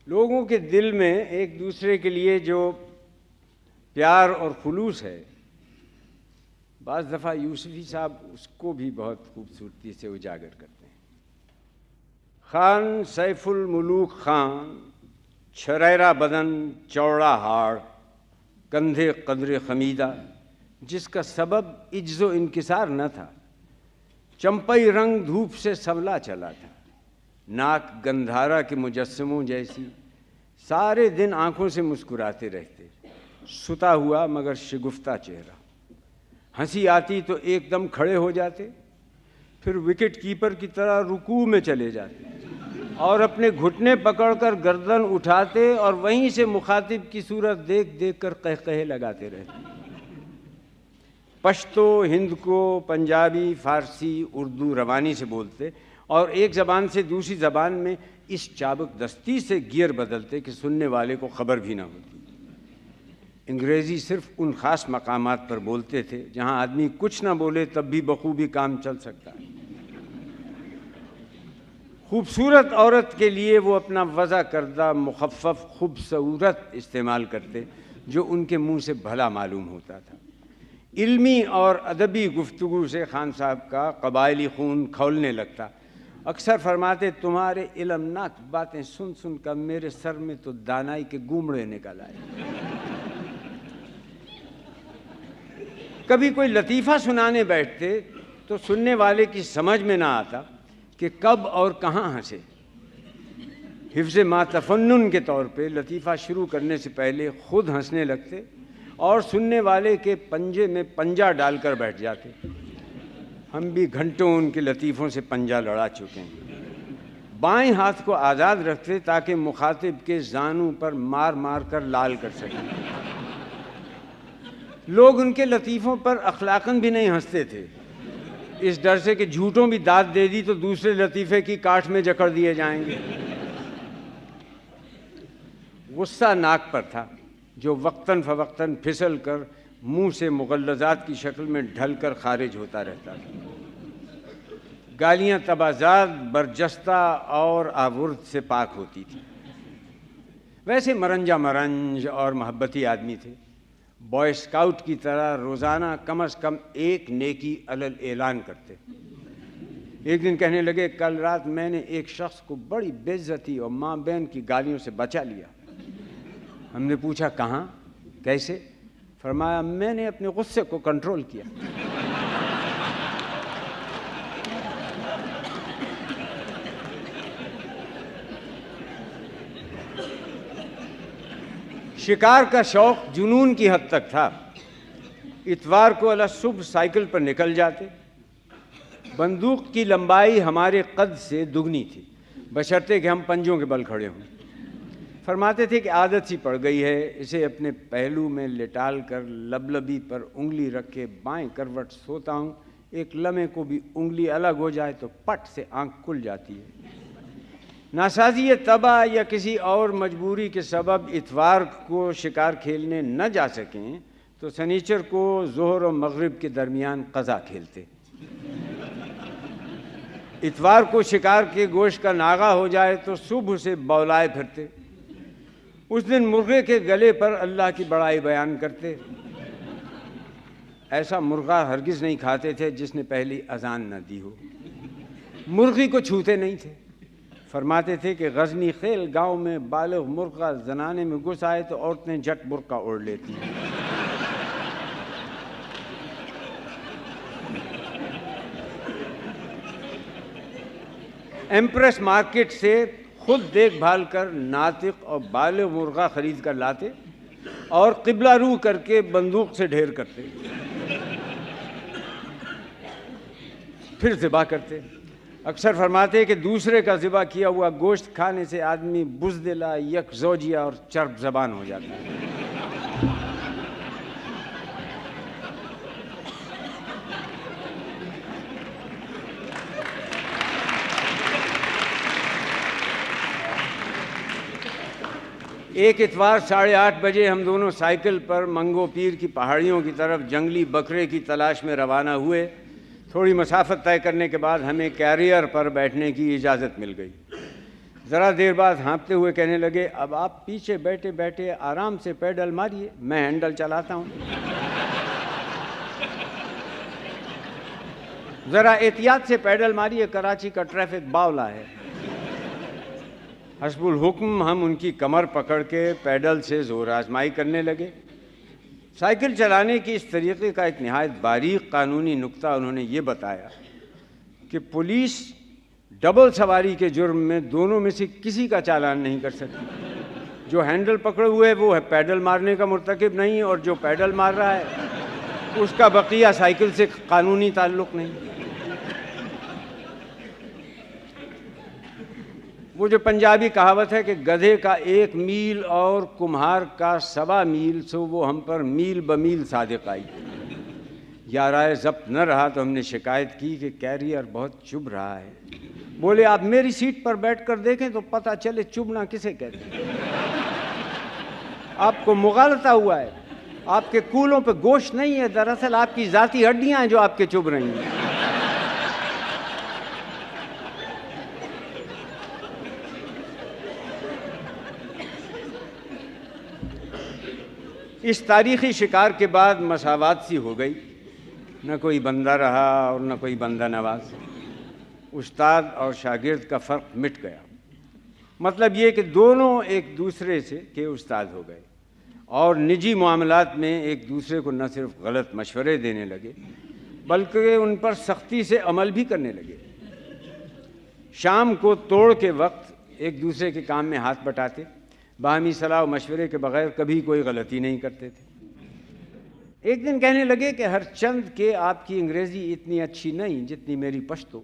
لوگوں کے دل میں ایک دوسرے کے لیے جو پیار اور خلوص ہے، بعض دفعہ یوسفی صاحب اس کو بھی بہت خوبصورتی سے اجاگر کرتے ہیں۔ خان سیف الملوک خان، چھریرا بدن چوڑا ہاڑ، کندھے قدر خمیدہ، جس کا سبب عجز و انکسار نہ تھا، چمپئی رنگ دھوپ سے سنبھلا چلا تھا، ناک گندھارا کے مجسموں جیسی، سارے دن آنکھوں سے مسکراتے رہتے، ستا ہوا مگر شگفتہ چہرہ، ہنسی آتی تو ایک دم کھڑے ہو جاتے، پھر وکٹ کیپر کی طرح رکوع میں چلے جاتے اور اپنے گھٹنے پکڑ کر گردن اٹھاتے اور وہیں سے مخاطب کی صورت دیکھ دیکھ کر قہقہے لگاتے رہتے۔ پشتو ہند کو پنجابی، فارسی، اردو روانی سے بولتے اور ایک زبان سے دوسری زبان میں اس چابک دستی سے گیئر بدلتے کہ سننے والے کو خبر بھی نہ ہوتی۔ انگریزی صرف ان خاص مقامات پر بولتے تھے جہاں آدمی کچھ نہ بولے تب بھی بخوبی کام چل سکتا ہے۔ خوبصورت عورت کے لیے وہ اپنا وضع کردہ مخفف خوبصورت استعمال کرتے جو ان کے منہ سے بھلا معلوم ہوتا تھا۔ علمی اور ادبی گفتگو سے خان صاحب کا قبائلی خون کھولنے لگتا۔ اکثر فرماتے، تمہارے علمناک باتیں سن سن کر میرے سر میں تو دانائی کے گومڑے نکل آئے۔ کبھی کوئی لطیفہ سنانے بیٹھتے تو سننے والے کی سمجھ میں نہ آتا کہ کب اور کہاں ہنسے۔ حفظ ما تفنن کے طور پہ لطیفہ شروع کرنے سے پہلے خود ہنسنے لگتے اور سننے والے کے پنجے میں پنجہ ڈال کر بیٹھ جاتے۔ ہم بھی گھنٹوں ان کے لطیفوں سے پنجہ لڑا چکے ہیں۔ بائیں ہاتھ کو آزاد رکھتے تاکہ مخاطب کے زانوں پر مار مار کر لال کر سکیں۔ لوگ ان کے لطیفوں پر اخلاقاً بھی نہیں ہنستے تھے، اس ڈر سے کہ جھوٹوں بھی داد دے دی تو دوسرے لطیفے کی کاٹ میں جکڑ دیے جائیں گے۔ غصہ ناک پر تھا جو وقتاً فوقتاً پھسل کر منہ سے مغلظات کی شکل میں ڈھل کر خارج ہوتا رہتا تھا۔ گالیاں تبازات، برجستہ اور آورد سے پاک ہوتی تھی۔ ویسے مرنجا مرنج اور محبتی آدمی تھے، بوائے اسکاؤٹ کی طرح روزانہ کم از کم ایک نیکی علل اعلان کرتے۔ ایک دن کہنے لگے، کل رات میں نے ایک شخص کو بڑی بے عزتی اور ماں بہن کی گالیوں سے بچا لیا۔ ہم نے پوچھا کہاں، کیسے؟ فرمایا، میں نے اپنے غصے کو کنٹرول کیا۔ شکار کا شوق جنون کی حد تک تھا۔ اتوار کو صبح سائیکل پر نکل جاتے۔ بندوق کی لمبائی ہمارے قد سے دگنی تھی، بشرطے کہ ہم پنجوں کے بل کھڑے ہوں۔ فرماتے تھے کہ عادت سی پڑ گئی ہے، اسے اپنے پہلو میں لٹال کر لبلبی پر انگلی رکھ کے بائیں کروٹ سوتا ہوں، ایک لمحے کو بھی انگلی الگ ہو جائے تو پٹ سے آنکھ کھل جاتی ہے۔ ناسازی طبع یا کسی اور مجبوری کے سبب اتوار کو شکار کھیلنے نہ جا سکیں تو سنیچر کو ظہر و مغرب کے درمیان قضا کھیلتے۔ اتوار کو شکار کے گوشت کا ناغہ ہو جائے تو صبح سے بولائے پھرتے۔ اس دن مرغے کے گلے پر اللہ کی بڑائی بیان کرتے۔ ایسا مرغہ ہرگز نہیں کھاتے تھے جس نے پہلی اذان نہ دی ہو۔ مرغی کو چھوتے نہیں تھے۔ فرماتے تھے کہ غزنی خیل گاؤں میں بالغ مرغہ زنانے میں گھس آئے تو عورتیں جھٹ برقع اوڑھ لیتی ہیں۔ ایمپریس مارکیٹ سے خود دیکھ بھال کر ناطق اور بالغ مرغہ خرید کر لاتے اور قبلہ رو کر کے بندوق سے ڈھیر کرتے، پھر ذبح کرتے۔ اکثر فرماتے کہ دوسرے کا ذبح کیا ہوا گوشت کھانے سے آدمی بزدلا، یک زوجیہ اور چرب زبان ہو جاتا ہے۔ ایک اتوار 8:30 بجے ہم دونوں سائیکل پر منگو پیر کی پہاڑیوں کی طرف جنگلی بکرے کی تلاش میں روانہ ہوئے۔ تھوڑی مسافت طے کرنے کے بعد ہمیں کیریئر پر بیٹھنے کی اجازت مل گئی۔ ذرا دیر بعد ہانپتے ہوئے کہنے لگے اب آپ پیچھے بیٹھے بیٹھے آرام سے پیڈل ماریے، میں ہینڈل چلاتا ہوں، ذرا احتیاط سے پیڈل ماریے، کراچی کا ٹریفک باولا ہے۔ حسب الحکم ہم ان کی کمر پکڑ کے پیڈل سے زور آزمائی کرنے لگے۔ سائیکل چلانے کی اس طریقے کا ایک نہایت باریک قانونی نکتہ انہوں نے یہ بتایا کہ پولیس ڈبل سواری کے جرم میں دونوں میں سے کسی کا چالان نہیں کر سکتی۔ جو ہینڈل پکڑے ہوئے وہ ہے پیڈل مارنے کا مرتکب نہیں، اور جو پیڈل مار رہا ہے اس کا بقیہ سائیکل سے قانونی تعلق نہیں۔ وہ جو پنجابی کہاوت ہے کہ گدھے کا 1 میل اور کمہار کا 1.25 میل، سو وہ ہم پر میل بمیل صادق آئی۔ یا رائے ضبط نہ رہا تو ہم نے شکایت کی کہ کیریئر بہت چبھ رہا ہے۔ بولے آپ میری سیٹ پر بیٹھ کر دیکھیں تو پتہ چلے چبھنا کسے کہتے ہیں۔ آپ کو مغالطہ ہوا ہے، آپ کے کولوں پہ گوشت نہیں ہے، دراصل آپ کی ذاتی ہڈیاں ہیں جو آپ کے چبھ رہی ہیں۔ اس تاریخی شکار کے بعد مساوات سی ہو گئی، نہ کوئی بندہ رہا اور نہ کوئی بندہ نواز۔ استاد اور شاگرد کا فرق مٹ گیا، مطلب یہ کہ دونوں ایک دوسرے سے کے استاد ہو گئے اور نجی معاملات میں ایک دوسرے کو نہ صرف غلط مشورے دینے لگے بلکہ ان پر سختی سے عمل بھی کرنے لگے۔ شام کو توڑ کے وقت ایک دوسرے کے کام میں ہاتھ بٹاتے، باہمی صلاح و مشورے کے بغیر کبھی کوئی غلطی نہیں کرتے تھے۔ ایک دن کہنے لگے کہ ہر چند کہ آپ کی انگریزی اتنی اچھی نہیں جتنی میری پشتو۔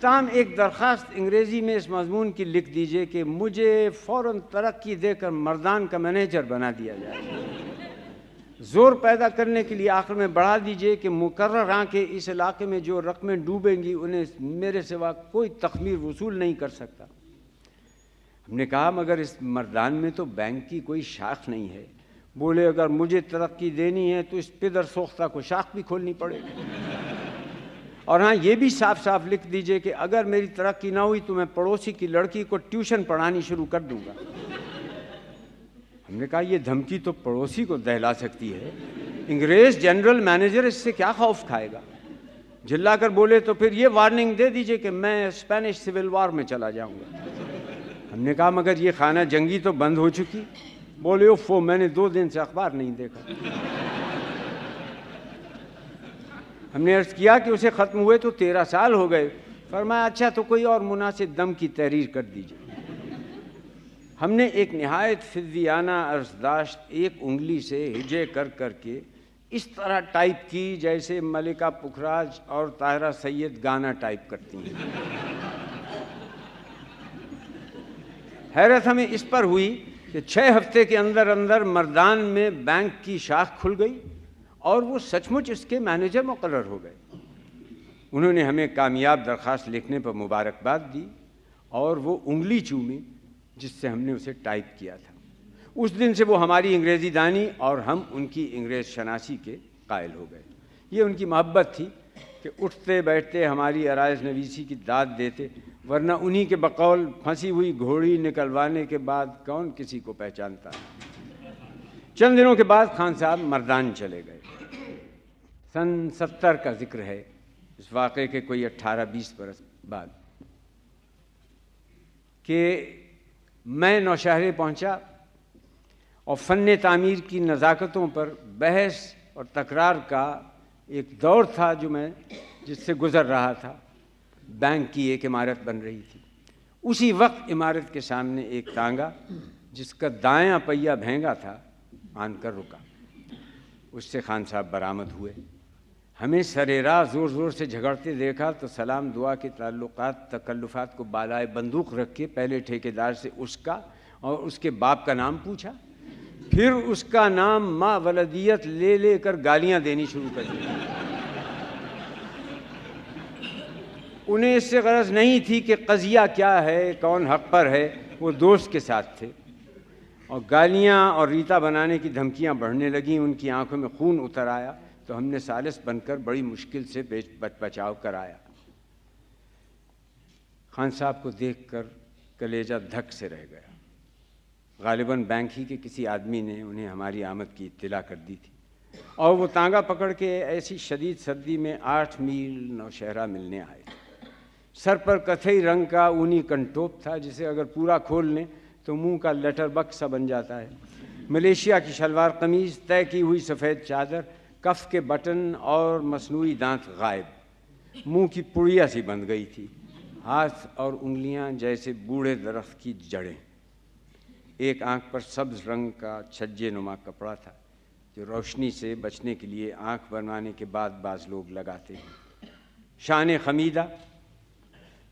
تاہم ایک درخواست انگریزی میں اس مضمون کی لکھ دیجئے کہ مجھے فوراً ترقی دے کر مردان کا مینیجر بنا دیا جائے۔ زور پیدا کرنے کے لیے آخر میں بڑھا دیجئے کہ مقررہ کہ اس علاقے میں جو رقمیں ڈوبیں گی انہیں میرے سوا کوئی تخمیر وصول نہیں کر سکتا۔ ہم نے کہا مگر اس مردان میں تو بینک کی کوئی شاخ نہیں ہے۔ بولے اگر مجھے ترقی دینی ہے تو اس پدر سوختہ کو شاخ بھی کھولنی پڑے گی، اور ہاں یہ بھی صاف صاف لکھ دیجئے کہ اگر میری ترقی نہ ہوئی تو میں پڑوسی کی لڑکی کو ٹیوشن پڑھانی شروع کر دوں گا۔ ہم نے کہا یہ دھمکی تو پڑوسی کو دہلا سکتی ہے، انگریز جنرل مینیجر اس سے کیا خوف کھائے گا؟ جھلا کر بولے تو پھر یہ وارننگ دے دیجئے کہ میں اسپینش سول وار میں چلا جاؤں گا۔ ہم نے کہا مگر یہ خانہ جنگی تو بند ہو چکی۔ بولے اوفو میں نے 2 دن سے اخبار نہیں دیکھا۔ ہم نے عرض کیا کہ اسے ختم ہوئے تو 13 سال ہو گئے۔ فرمایا اچھا تو کوئی اور مناسب دم کی تحریر کر دیجیے۔ ہم نے ایک نہایت فضیانہ عرضداشت ایک انگلی سے ہجے کر کر کے اس طرح ٹائپ کی جیسے ملکہ پکھراج اور طاہرہ سید گانا ٹائپ کرتی ہیں۔ حیرت ہمیں اس پر ہوئی کہ 6 ہفتے کے اندر اندر مردان میں بینک کی شاخ کھل گئی اور وہ سچ مچ اس کے مینیجر مقرر ہو گئے۔ انہوں نے ہمیں کامیاب درخواست لکھنے پر مبارکباد دی اور وہ انگلی چومی جس سے ہم نے اسے ٹائپ کیا تھا۔ اس دن سے وہ ہماری انگریزی دانی اور ہم ان کی انگریز شناسی کے قائل ہو گئے۔ یہ ان کی محبت تھی کہ اٹھتے بیٹھتے ہماری عرائض نویسی کی داد دیتے، ورنہ انہی کے بقول پھنسی ہوئی گھوڑی نکلوانے کے بعد کون کسی کو پہچانتا۔ چند دنوں کے بعد خان صاحب مردان چلے گئے۔ سن 70 کا ذکر ہے، اس واقعے کے کوئی 18-20 برس بعد، کہ میں نوشہرے پہنچا اور فن تعمیر کی نزاکتوں پر بحث اور تکرار کا ایک دور تھا جس سے گزر رہا تھا۔ بینک کی ایک عمارت بن رہی تھی۔ اسی وقت عمارت کے سامنے ایک تانگا جس کا دایاں پہیہ بھینگا تھا آن کر رکا۔ اس سے خان صاحب برآمد ہوئے۔ ہمیں سرے راہ زور زور سے جھگڑتے دیکھا تو سلام دعا کے تعلقات تکلفات کو بالائے بندوق رکھ کے پہلے ٹھیکیدار سے اس کا اور اس کے باپ کا نام پوچھا، پھر اس کا نام ماں ولدیت لے لے کر گالیاں دینی شروع کر دی۔ انہیں اس سے غرض نہیں تھی کہ قضیہ کیا ہے، کون حق پر ہے، وہ دوست کے ساتھ تھے، اور گالیاں اور ریتا بنانے کی دھمکیاں بڑھنے لگیں۔ ان کی آنکھوں میں خون اتر آیا تو ہم نے ثالث بن کر بڑی مشکل سے بچاؤ کرایا۔ خان صاحب کو دیکھ کر کلیجہ دھک سے رہ گیا۔ غالباً بینک ہی کے کسی آدمی نے انہیں ہماری آمد کی اطلاع کر دی تھی، اور وہ تانگا پکڑ کے ایسی شدید سردی میں 8 میل نوشہرہ ملنے آئے۔ سر پر کتھئی رنگ کا اونی کنٹوپ تھا جسے اگر پورا کھول لیں تو منہ کا لیٹر بکس سا بن جاتا ہے۔ ملیشیا کی شلوار قمیض، طے کی ہوئی سفید چادر، کف کے بٹن اور مصنوعی دانت غائب، منہ کی پڑیا سی بند گئی تھی، ہاتھ اور انگلیاں جیسے بوڑھے درخت کی جڑیں۔ ایک آنکھ پر سبز رنگ کا چھجے نما کپڑا تھا جو روشنی سے بچنے کے لیے آنکھ بنوانے کے بعد بعض لوگ لگاتے ہیں۔ شان خمیدہ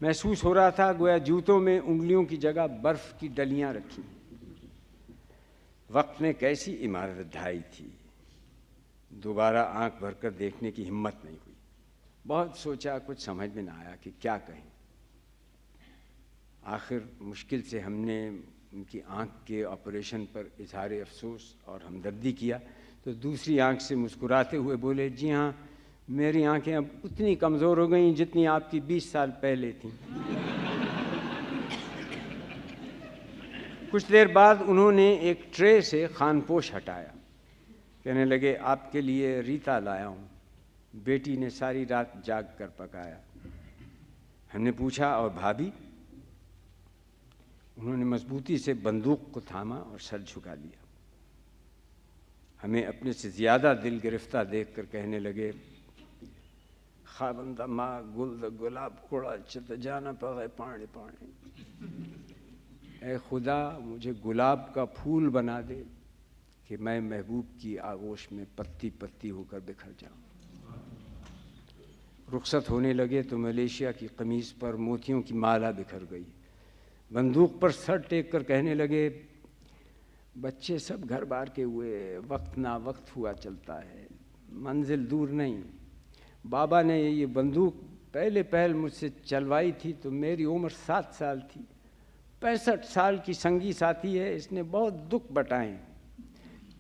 محسوس ہو رہا تھا گویا جوتوں میں انگلیوں کی جگہ برف کی ڈلیاں رکھی۔ وقت نے کیسی عمارت ڈھائی تھی، دوبارہ آنکھ بھر کر دیکھنے کی ہمت نہیں ہوئی۔ بہت سوچا، کچھ سمجھ میں نہ آیا کہ کیا کہیں۔ آخر مشکل سے ہم نے ان کی آنکھ کے آپریشن پر اظہار افسوس اور ہمدردی کیا تو دوسری آنکھ سے مسکراتے ہوئے بولے، جی ہاں، میری آنکھیں اب اتنی کمزور ہو گئیں جتنی آپ کی 20 سال پہلے تھیں۔ کچھ دیر بعد انہوں نے ایک ٹرے سے خان پوش ہٹایا، کہنے لگے، آپ کے لیے ریتا لایا ہوں، بیٹی نے ساری رات جاگ کر پکایا۔ ہم نے پوچھا، اور بھابھی؟ انہوں نے مضبوطی سے بندوق کو تھاما اور سر جھکا لیا۔ ہمیں اپنے سے زیادہ دل گرفتہ دیکھ کر کہنے لگے، خابندہ ماں گل دا گلاب کوڑا چت جانا پغے پانے پانے۔ اے خدا، مجھے گلاب کا پھول بنا دے کہ میں محبوب کی آغوش میں پتی پتی ہو کر بکھر جاؤں۔ رخصت ہونے لگے تو ملیشیا کی قمیض پر موتیوں کی مالا بکھر گئی۔ بندوق پر سر ٹیک کر کہنے لگے، بچے سب گھر بار کے ہوئے، وقت نا وقت ہوا چلتا ہے، منزل دور نہیں۔ بابا نے یہ بندوق پہل مجھ سے چلوائی تھی تو میری عمر 7 سال تھی۔ 65 سال کی سنگی ساتھی ہے، اس نے بہت دکھ بٹائے۔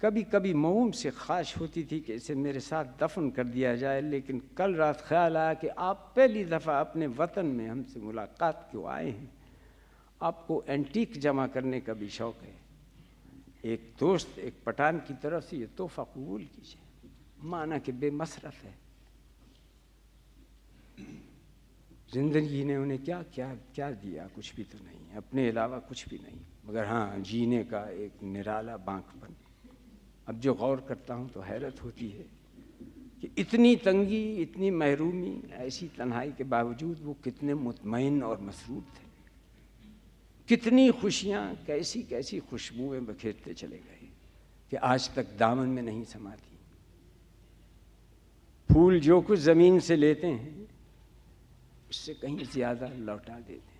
کبھی کبھی موم سے خواہش ہوتی تھی کہ اسے میرے ساتھ دفن کر دیا جائے، لیکن کل رات خیال آیا کہ آپ پہلی دفعہ اپنے وطن میں ہم سے ملاقات کیوں آئے ہیں، آپ کو اینٹیک جمع کرنے کا بھی شوق ہے۔ ایک دوست، ایک پٹھان کی طرف سے یہ تحفہ قبول کیجیے، مانا کہ بے مصرف ہے۔ زندگی نے انہیں کیا دیا؟ کچھ بھی تو نہیں، اپنے علاوہ کچھ بھی نہیں، مگر ہاں جینے کا ایک نرالا بانک پن۔ اب جو غور کرتا ہوں تو حیرت ہوتی ہے کہ اتنی تنگی، اتنی محرومی، ایسی تنہائی کے باوجود وہ کتنے مطمئن اور مسرور تھے۔ کتنی خوشیاں، کیسی کیسی خوشبوئیں بکھیرتے چلے گئے کہ آج تک دامن میں نہیں سماتی۔ پھول جو کچھ زمین سے لیتے ہیں اس سے کہیں زیادہ لوٹا دیتے ہیں۔